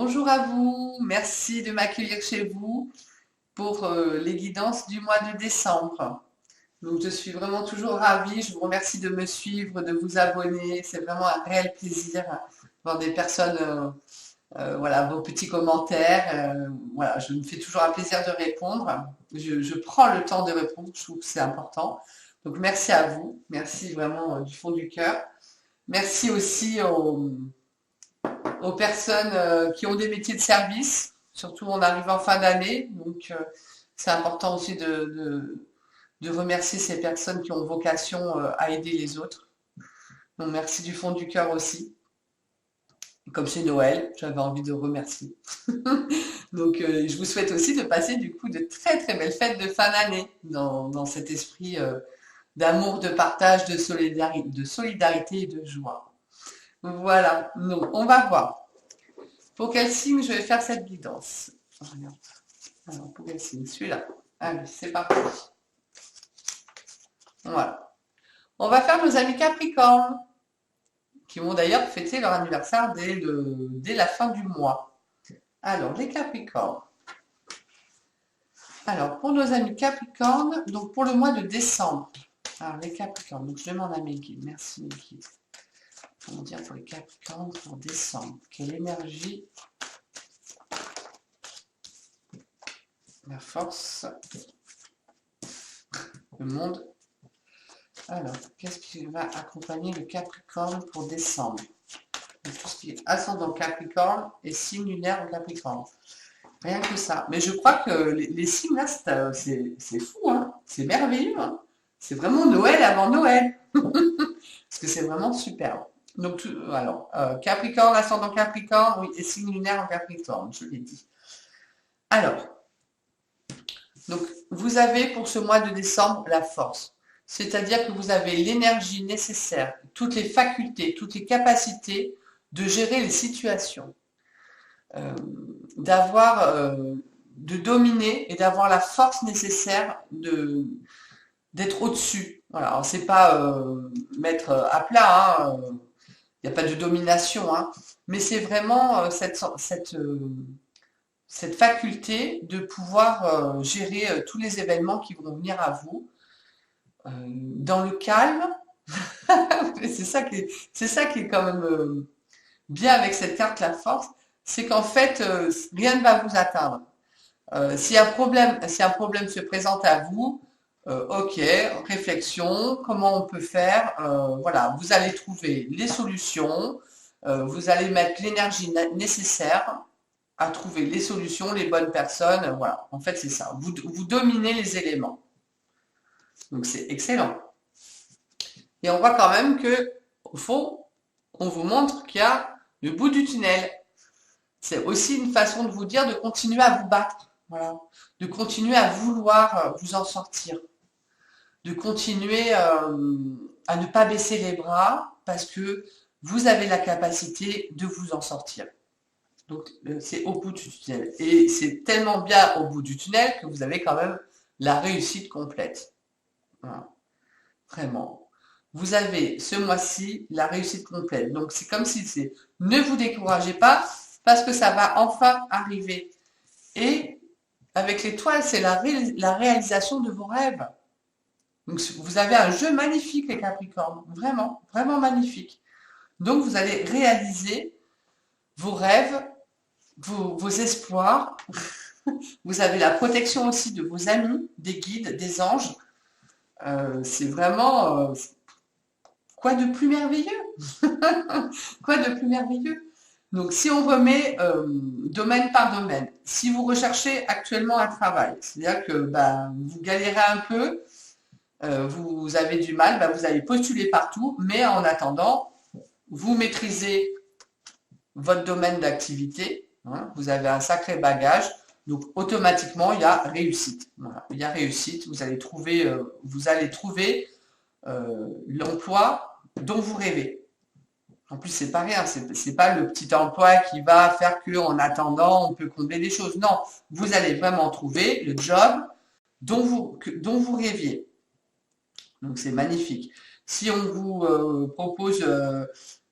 Bonjour à vous, merci de m'accueillir chez vous pour les guidances du mois de décembre. Donc je suis vraiment toujours ravie, je vous remercie de me suivre, de vous abonner, c'est vraiment un réel plaisir de voir des personnes, voilà, vos petits commentaires. Voilà, je me fais toujours un plaisir de répondre. Je prends le temps de répondre, je trouve que c'est important. Donc merci à vous, merci vraiment du fond du cœur. Merci aussi aux personnes qui ont des métiers de service, surtout on arrive en fin d'année, donc c'est important aussi de remercier ces personnes qui ont vocation à aider les autres. Donc merci du fond du cœur aussi. Et comme c'est Noël, j'avais envie de remercier. Donc je vous souhaite aussi de passer du coup de très très belles fêtes de fin d'année dans cet esprit d'amour, de partage, de solidarité et de joie. Voilà, donc on va voir. Pour quel signe je vais faire cette guidance? Alors, pour quel signe? Celui-là. Allez, c'est parti. Voilà. On va faire nos amis Capricorne, qui vont d'ailleurs fêter leur anniversaire dès la fin du mois. Alors, les Capricornes. Alors, pour nos amis Capricorne, donc pour le mois de décembre. Alors, les Capricornes, donc je demande à mes guides. Merci mes guides. Comment dire pour les Capricornes pour décembre? Quelle énergie? La force, le monde. Alors, qu'est-ce qui va accompagner le Capricorne pour décembre? Donc, tout ce qui est ascendant Capricorne et signe lunaire en Capricorne. Rien que ça. Mais je crois que les signes là, c'est fou, hein? C'est merveilleux, hein? C'est vraiment Noël avant Noël. Parce que c'est vraiment superbe. Donc, alors, Capricorne, ascendant Capricorne, oui, et signe lunaire en Capricorne, je l'ai dit. Alors, donc, vous avez pour ce mois de décembre la force. C'est-à-dire que vous avez l'énergie nécessaire, toutes les facultés, toutes les capacités de gérer les situations, de dominer et d'avoir la force nécessaire d'être au-dessus. Voilà, alors c'est pas mettre à plat, hein, il n'y a pas de domination, hein, mais c'est vraiment cette faculté de pouvoir gérer tous les événements qui vont venir à vous dans le calme. C'est ça qui est quand même bien avec cette carte la force, c'est qu'en fait rien ne va vous atteindre. Si un problème se présente à vous, ok, réflexion, comment on peut faire, voilà, vous allez trouver les solutions, vous allez mettre l'énergie nécessaire à trouver les solutions, les bonnes personnes, voilà. En fait, c'est ça. Vous dominez les éléments. Donc, c'est excellent. Et on voit quand même que, au fond, on vous montre qu'il y a le bout du tunnel. C'est aussi une façon de vous dire de continuer à vous battre, voilà. De continuer à vouloir vous en sortir. De continuer à ne pas baisser les bras parce que vous avez la capacité de vous en sortir. Donc, c'est au bout du tunnel. Et c'est tellement bien au bout du tunnel que vous avez quand même la réussite complète. Voilà. Vraiment. Vous avez ce mois-ci la réussite complète. Donc, c'est comme si c'est ne vous découragez pas parce que ça va enfin arriver. Et avec l'étoile, c'est la réalisation de vos rêves. Donc, vous avez un jeu magnifique, les Capricornes. Vraiment, vraiment magnifique. Donc, vous allez réaliser vos rêves, vos espoirs. Vous avez la protection aussi de vos amis, des guides, des anges. C'est vraiment quoi de plus merveilleux? Quoi de plus merveilleux? Donc, si on remet domaine par domaine, si vous recherchez actuellement un travail, c'est-à-dire que vous galérez un peu, vous avez du mal, vous allez postuler partout, mais en attendant, vous maîtrisez votre domaine d'activité, hein, vous avez un sacré bagage, donc automatiquement il y a réussite. Voilà. Il y a réussite, vous allez trouver l'emploi dont vous rêvez. En plus, c'est pas rien, c'est pas le petit emploi qui va faire qu'en attendant, on peut combler des choses. Non, vous allez vraiment trouver le job dont vous rêviez. Donc c'est magnifique. Si on vous propose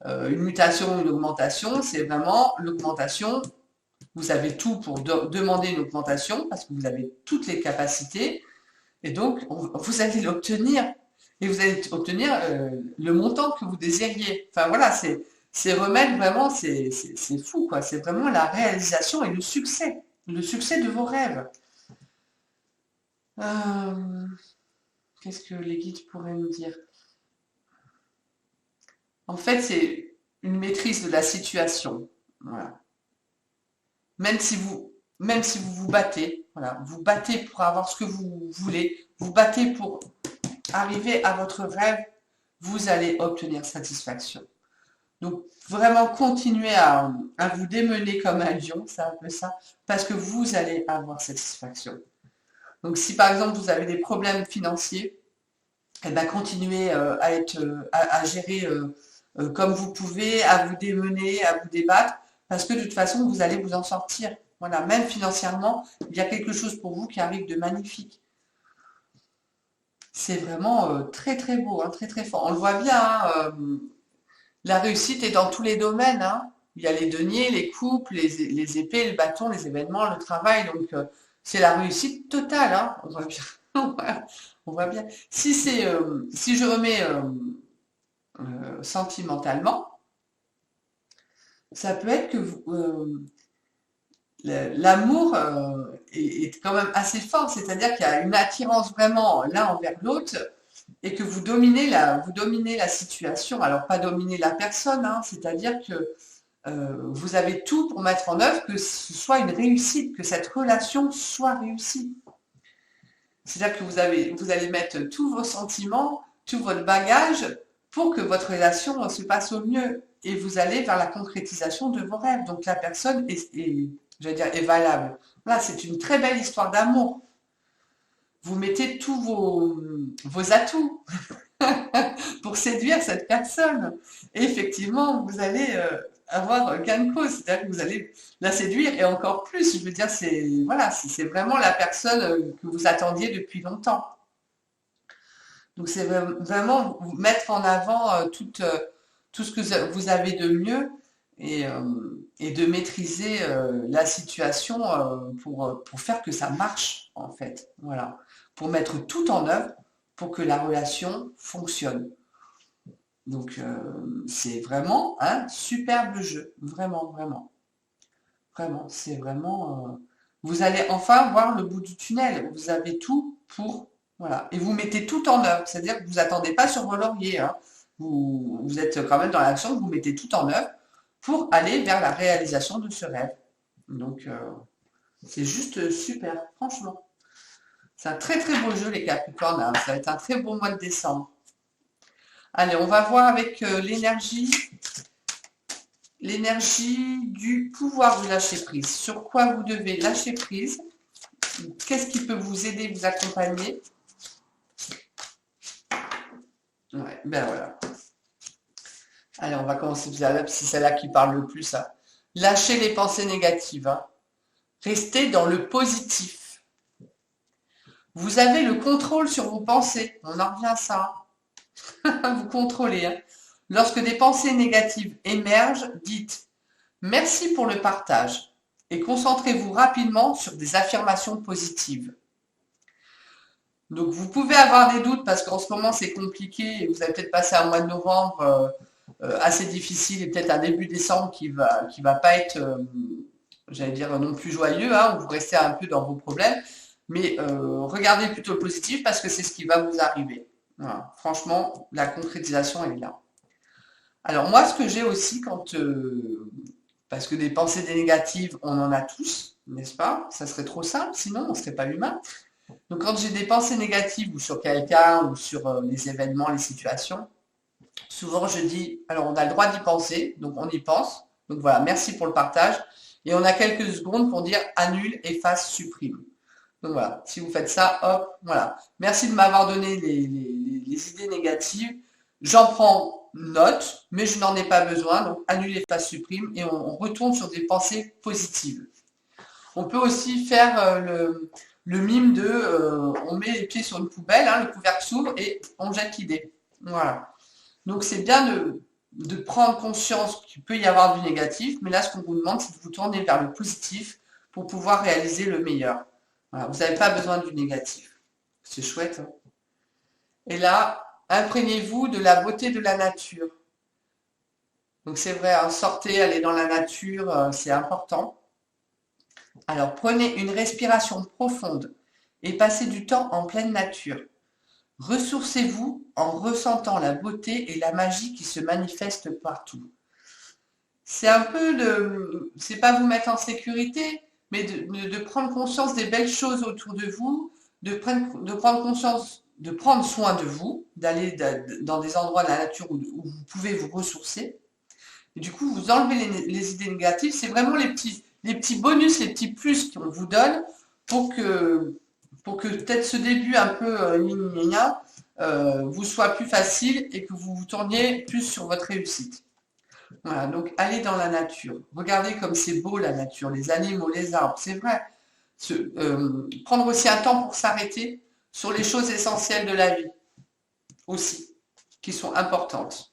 une mutation, une augmentation, c'est vraiment l'augmentation Vous avez tout pour demander une augmentation parce que vous avez toutes les capacités et donc vous allez l'obtenir et vous allez obtenir le montant que vous désiriez. Enfin voilà, c'est remettre vraiment, c'est fou quoi. C'est vraiment la réalisation et le succès de vos rêves. Euh, Qu'est-ce que les guides pourraient me dire? En fait, c'est une maîtrise de la situation. Voilà. Même si vous vous battez, voilà, vous battez pour avoir ce que vous voulez, vous battez pour arriver à votre rêve, vous allez obtenir satisfaction. Donc vraiment continuez à vous démener comme un lion, c'est un peu ça, parce que vous allez avoir satisfaction. Donc si par exemple vous avez des problèmes financiers, eh ben, continuez à gérer comme vous pouvez, à vous démener, à vous débattre, parce que de toute façon, vous allez vous en sortir. Voilà, même financièrement, il y a quelque chose pour vous qui arrive de magnifique. C'est vraiment très très beau, hein, très très fort. On le voit bien, hein, la réussite est dans tous les domaines. Hein. Il y a les deniers, les couples, les épées, le bâton, les événements, le travail. Donc c'est la réussite totale. Hein. On voit bien. On voit bien. Si je remets sentimentalement, ça peut être que l'amour est quand même assez fort, c'est-à-dire qu'il y a une attirance vraiment l'un envers l'autre et que vous dominez la situation. Alors pas dominer la personne, hein, c'est-à-dire que vous avez tout pour mettre en œuvre que ce soit une réussite, que cette relation soit réussie. C'est-à-dire que vous allez mettre tous vos sentiments, tout votre bagage pour que votre relation se passe au mieux et vous allez vers la concrétisation de vos rêves. Donc la personne j'allais dire, est valable. Là, c'est une très belle histoire d'amour. Vous mettez tous vos atouts pour séduire cette personne. Et effectivement, vous allez avoir gain de cause, c'est-à-dire que vous allez la séduire et encore plus. Je veux dire, c'est vraiment la personne que vous attendiez depuis longtemps. Donc c'est vraiment mettre en avant tout ce que vous avez de mieux et de maîtriser la situation pour faire que ça marche en fait. Voilà. Pour mettre tout en œuvre pour que la relation fonctionne. Donc c'est vraiment un superbe jeu. Vraiment, vraiment. Vraiment, c'est vraiment... vous allez enfin voir le bout du tunnel. Vous avez tout pour... Voilà. Et vous mettez tout en œuvre. C'est-à-dire que vous attendez pas sur vos lauriers. Hein. Vous êtes quand même dans l'action, vous mettez tout en œuvre pour aller vers la réalisation de ce rêve. Donc, c'est juste super, franchement. C'est un très très beau jeu, les Capricornes. Hein. Ça va être un très beau mois de décembre. Allez, on va voir avec l'énergie du pouvoir de lâcher prise. Sur quoi vous devez lâcher prise? Qu'est-ce qui peut vous aider, vous accompagner? Ouais, ben voilà. Allez, on va commencer par c'est celle-là qui parle le plus. Hein. Lâchez les pensées négatives. Hein. Restez dans le positif. Vous avez le contrôle sur vos pensées. On en revient à ça. Hein. Vous contrôlez. Hein. Lorsque des pensées négatives émergent, dites « Merci pour le partage » et concentrez-vous rapidement sur des affirmations positives. Donc vous pouvez avoir des doutes parce qu'en ce moment c'est compliqué et vous avez peut-être passé un mois de novembre assez difficile et peut-être un début décembre qui va pas être, j'allais dire, non plus joyeux, hein, où vous restez un peu dans vos problèmes, mais regardez plutôt le positif parce que c'est ce qui va vous arriver. Voilà. Franchement, la concrétisation est là. Alors moi, ce que j'ai aussi parce que des pensées négatives, on en a tous, n'est-ce pas? Ça serait trop simple, sinon on ne serait pas humain. Donc quand j'ai des pensées négatives ou sur quelqu'un ou sur les événements, les situations, souvent je dis, alors on a le droit d'y penser, donc on y pense. Donc voilà, merci pour le partage. Et on a quelques secondes pour dire annule, efface, supprime. Donc voilà, si vous faites ça, hop, voilà. Merci de m'avoir donné les idées négatives. J'en prends note, mais je n'en ai pas besoin. Donc annule, efface, supprime et on retourne sur des pensées positives. On peut aussi faire le mime de on met les pieds sur une poubelle, hein, le couvercle s'ouvre et on jette l'idée. Voilà. Donc c'est bien de prendre conscience qu'il peut y avoir du négatif, mais là, ce qu'on vous demande, c'est de vous tourner vers le positif pour pouvoir réaliser le meilleur. Voilà, vous n'avez pas besoin du négatif. C'est chouette, hein. Et là, imprégnez-vous de la beauté de la nature. Donc c'est vrai, hein, sortez, allez dans la nature, c'est important. Alors prenez une respiration profonde et passez du temps en pleine nature. Ressourcez-vous en ressentant la beauté et la magie qui se manifestent partout. C'est un peu de, c'est pas vous mettre en sécurité, mais de prendre conscience des belles choses autour de vous, de prendre conscience, de prendre soin de vous, d'aller dans des endroits de la nature où vous pouvez vous ressourcer. Et du coup, vous enlevez les idées négatives. C'est vraiment les petits bonus, les petits plus qu'on vous donne pour que peut-être ce début un peu vous soit plus facile et que vous vous tourniez plus sur votre réussite. Voilà, donc allez dans la nature. Regardez comme c'est beau la nature, les animaux, les arbres, c'est vrai. Prendre aussi un temps pour s'arrêter sur les choses essentielles de la vie aussi, qui sont importantes.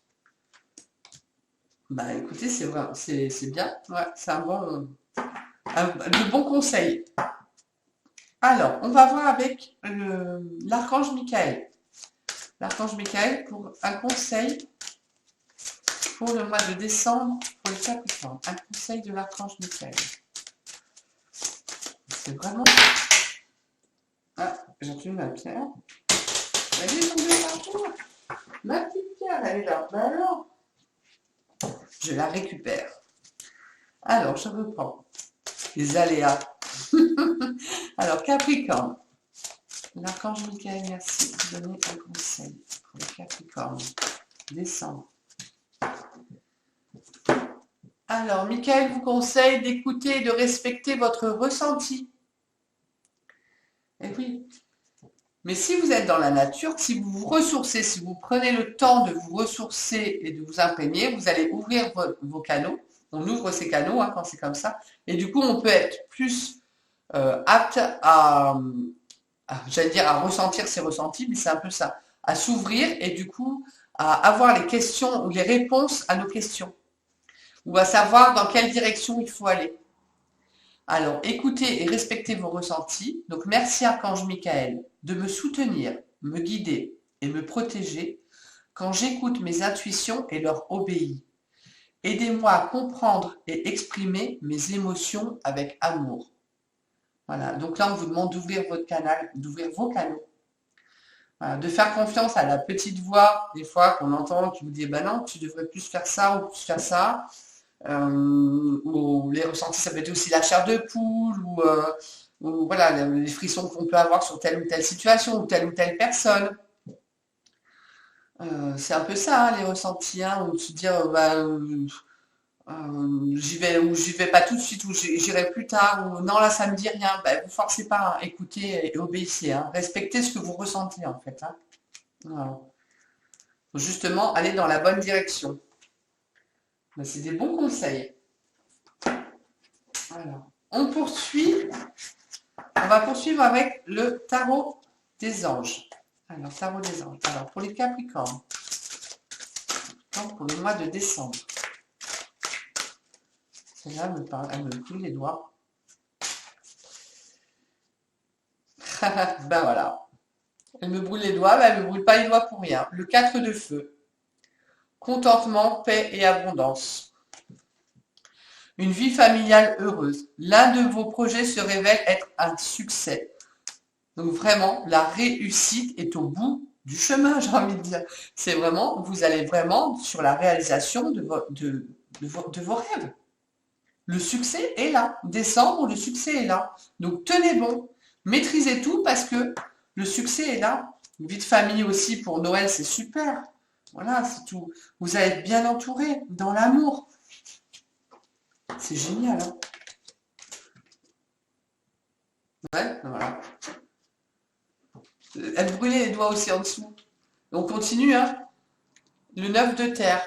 Bah écoutez, c'est vrai, c'est bien, ouais, c'est de bons conseils. Alors, on va voir avec l'archange Michael. L'archange Michael pour un conseil pour le mois de décembre pour le Capricorne. Un conseil de l'archange Michael. C'est vraiment... Ah, j'ai entendu ma pierre. Elle est tombée partout. Ma petite pierre, elle est là. Ben alors, je la récupère. Alors, je reprends. Les aléas. Alors, Capricorne. L'archange Michael, merci de donner un conseil pour le Capricorne. Décembre. Alors, Michael vous conseille d'écouter et de respecter votre ressenti. Eh oui. Mais si vous êtes dans la nature, si vous vous ressourcez, si vous prenez le temps de vous ressourcer et de vous imprégner, vous allez ouvrir vos canaux. On ouvre ces canaux hein, quand c'est comme ça. Et du coup, on peut être plus apte j'allais dire, à ressentir ses ressentis, mais c'est un peu ça. À s'ouvrir et du coup, à avoir les questions ou les réponses à nos questions. Ou à savoir dans quelle direction il faut aller. Alors, écoutez et respectez vos ressentis. Donc, merci Archange Michael de me soutenir, me guider et me protéger quand j'écoute mes intuitions et leur obéis. Aidez-moi à comprendre et exprimer mes émotions avec amour. Voilà, donc là, on vous demande d'ouvrir votre canal, d'ouvrir vos canaux. Voilà, de faire confiance à la petite voix, des fois, qu'on entend, qui vous dit, ben non, tu devrais plus faire ça ou plus faire ça. Ou les ressentis, ça peut être aussi la chair de poule, ou voilà, les frissons qu'on peut avoir sur telle ou telle situation, ou telle personne. C'est un peu ça, hein, les ressentis, hein, ou de se dire, j'y vais ou j'y vais pas tout de suite, ou j'irai plus tard, ou non, là, ça me dit rien. Ben, vous forcez pas, hein, écoutez et obéissez, hein, respectez ce que vous ressentez, en fait. Hein. Voilà. Faut justement, aller dans la bonne direction. Ben, c'est des bons conseils. Alors, on va poursuivre avec le tarot des anges. Alors, tarot des anges. Alors, pour les Capricornes, pour le mois de décembre. Celle-là, elle me brûle les doigts. Ben voilà. Elle me brûle les doigts, mais elle ne me brûle pas les doigts pour rien. Le 4 de feu. Contentement, paix et abondance. Une vie familiale heureuse. L'un de vos projets se révèle être un succès. Donc vraiment, la réussite est au bout du chemin, j'ai envie de dire. C'est vraiment, vous allez vraiment sur la réalisation de vos rêves. Le succès est là. Décembre, le succès est là. Donc tenez bon, maîtrisez tout parce que le succès est là. Une vie de famille aussi pour Noël, c'est super. Voilà, c'est tout. Vous allez être bien entouré dans l'amour. C'est génial, hein. Ouais, voilà. Elle brûlait les doigts aussi en dessous. On continue, hein. Le 9 de terre.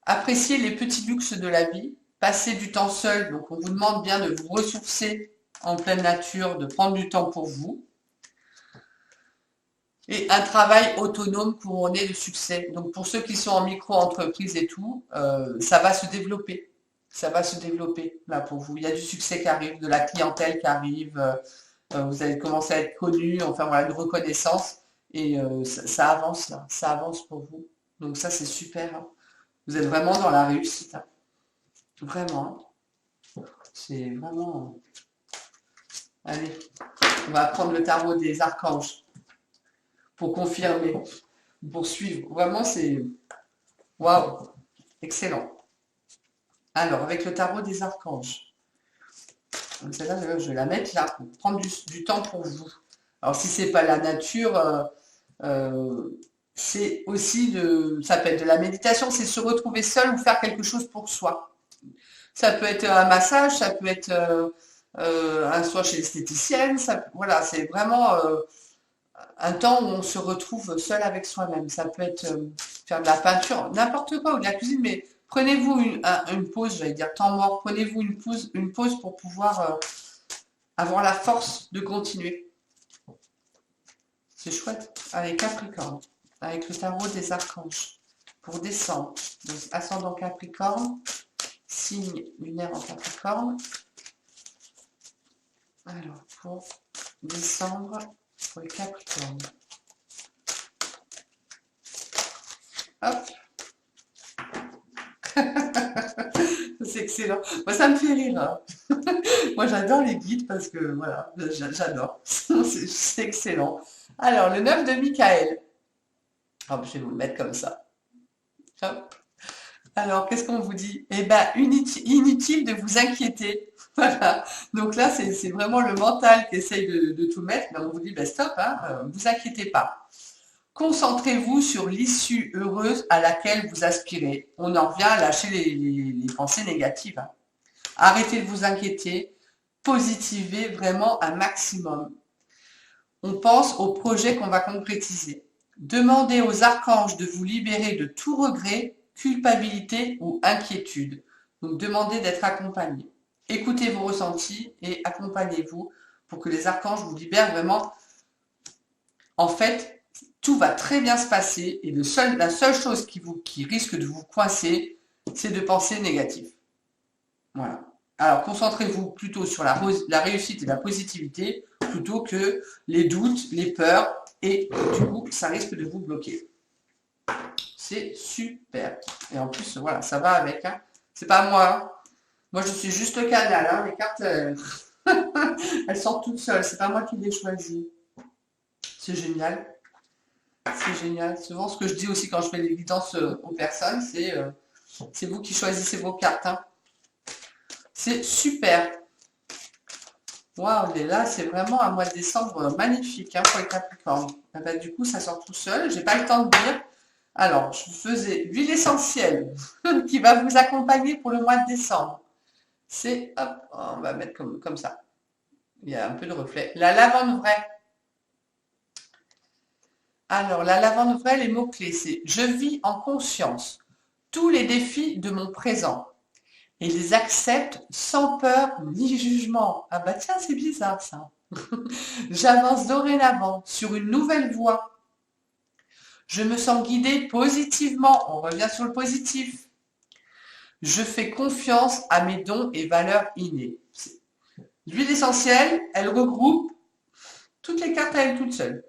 Appréciez les petits luxes de la vie. Passez du temps seul. Donc, on vous demande bien de vous ressourcer en pleine nature, de prendre du temps pour vous. Et un travail autonome couronné de succès. Donc pour ceux qui sont en micro-entreprise et tout, ça va se développer. Ça va se développer là pour vous. Il y a du succès qui arrive, de la clientèle qui arrive. Vous allez commencer à être connu, enfin voilà, une reconnaissance. Et ça avance là, ça avance pour vous. Donc ça c'est super, hein. Vous êtes vraiment dans la réussite, hein. Vraiment, hein. C'est vraiment. Allez, on va prendre le tarot des archanges pour confirmer, pour suivre. Vraiment, c'est waouh, excellent. Alors, avec le tarot des archanges, celle-là, je vais la mettre là pour prendre du temps pour vous. Alors, si c'est pas la nature, c'est aussi ça peut être de la méditation, c'est se retrouver seul ou faire quelque chose pour soi. Ça peut être un massage, ça peut être un soin chez l'esthéticienne, voilà, c'est vraiment un temps où on se retrouve seul avec soi-même. Ça peut être faire de la peinture, n'importe quoi, ou de la cuisine, mais prenez-vous une pause, j'allais dire temps mort, prenez-vous une pause pour pouvoir avoir la force de continuer. C'est chouette. Allez, Capricorne, avec le tarot des archanges, pour décembre. Donc, ascendant Capricorne, signe lunaire en Capricorne. Alors, pour décembre, pour les Capricornes. Hop. C'est excellent. Moi, ça me fait rire, hein. Moi, j'adore les guides parce que, voilà, j'adore. C'est excellent. Alors, le 9 de Michael. Oh, je vais vous le mettre comme ça. Hop. Alors, qu'est-ce qu'on vous dit? Eh bien, inutile de vous inquiéter. Voilà. Donc là, c'est vraiment le mental qui essaye de tout mettre. Mais on vous dit, ben stop, hein, vous inquiétez pas. Concentrez-vous sur l'issue heureuse à laquelle vous aspirez. On en revient à lâcher les pensées négatives, hein. Arrêtez de vous inquiéter. Positivez vraiment un maximum. On pense au projet qu'on va concrétiser. Demandez aux archanges de vous libérer de tout regret, culpabilité ou inquiétude. Donc demandez d'être accompagné. Écoutez vos ressentis et accompagnez-vous pour que les archanges vous libèrent vraiment. En fait, tout va très bien se passer et la seule chose qui risque de vous coincer, c'est de penser négatif. Voilà. Alors, concentrez-vous plutôt sur la réussite et la positivité plutôt que les doutes, les peurs et du coup, ça risque de vous bloquer. C'est super. Et en plus, voilà, ça va avec, hein. C'est pas moi, hein. Moi, je suis juste le canal, hein. Les cartes, elles sortent toutes seules. C'est pas moi qui les choisis. C'est génial. C'est génial. Souvent, ce que je dis aussi quand je fais les guidances aux personnes, c'est vous qui choisissez vos cartes, hein. C'est super. Waouh, mais là, c'est vraiment un mois de décembre magnifique, hein, pour les Capricornes. Ah bah, du coup, ça sort tout seul. J'ai pas le temps de dire. Alors, je faisais l'huile essentielle qui va vous accompagner pour le mois de décembre. C'est, hop, on va mettre comme ça. Il y a un peu de reflet. La lavande vraie. Alors, la lavande vraie, les mots-clés, c'est « Je vis en conscience tous les défis de mon présent et les accepte sans peur ni jugement. » Ah bah tiens, c'est bizarre ça. J'avance dorénavant sur une nouvelle voie. Je me sens guidée positivement. On revient sur le positif. Je fais confiance à mes dons et valeurs innées. L'huile essentielle, elle regroupe toutes les cartes à elle toute seule.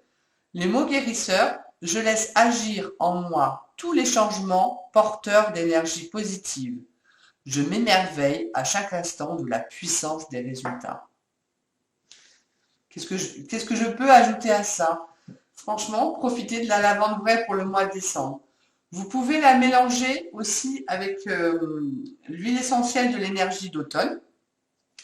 Les mots guérisseurs, je laisse agir en moi tous les changements porteurs d'énergie positive. Je m'émerveille à chaque instant de la puissance des résultats. Qu'est-ce que je peux ajouter à ça? Franchement, profitez de la lavande vraie pour le mois de décembre. Vous pouvez la mélanger aussi avec l'huile essentielle de l'énergie d'automne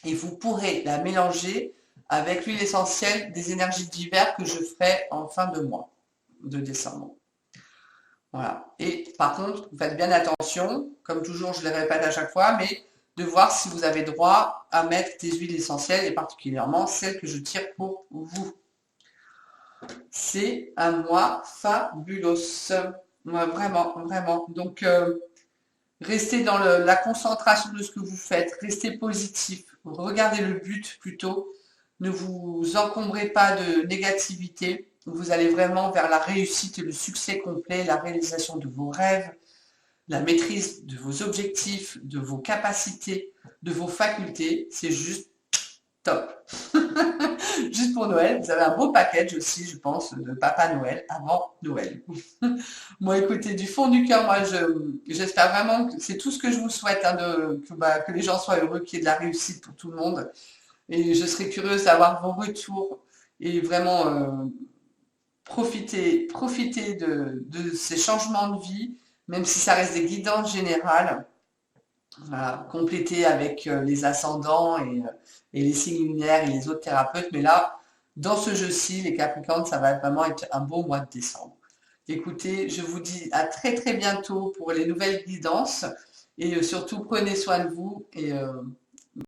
et vous pourrez la mélanger avec l'huile essentielle des énergies d'hiver que je ferai en fin de mois de décembre. Voilà. Et par contre, vous faites bien attention, comme toujours, je le répète à chaque fois, mais de voir si vous avez droit à mettre des huiles essentielles et particulièrement celles que je tire pour vous. C'est un mois fabuleux. Ouais, vraiment, vraiment. Donc, restez dans la concentration de ce que vous faites, restez positif, regardez le but plutôt, ne vous encombrez pas de négativité vous allez vraiment vers la réussite et le succès complet, la réalisation de vos rêves, la maîtrise de vos objectifs, de vos capacités, de vos facultés. C'est juste top. Juste pour Noël, vous avez un beau package aussi, je pense, de Papa Noël avant Noël. Moi, écoutez, du fond du cœur, j'espère vraiment que c'est tout ce que je vous souhaite, hein, que les gens soient heureux, qu'il y ait de la réussite pour tout le monde. Et je serais curieuse d'avoir vos retours et vraiment profiter de ces changements de vie, même si ça reste des guidances générales. Voilà, compléter avec les ascendants et les signes lunaires et les autres thérapeutes. Mais là, dans ce jeu-ci, les Capricornes, ça va vraiment être un beau mois de décembre. Écoutez, je vous dis à très très bientôt pour les nouvelles guidances et surtout prenez soin de vous et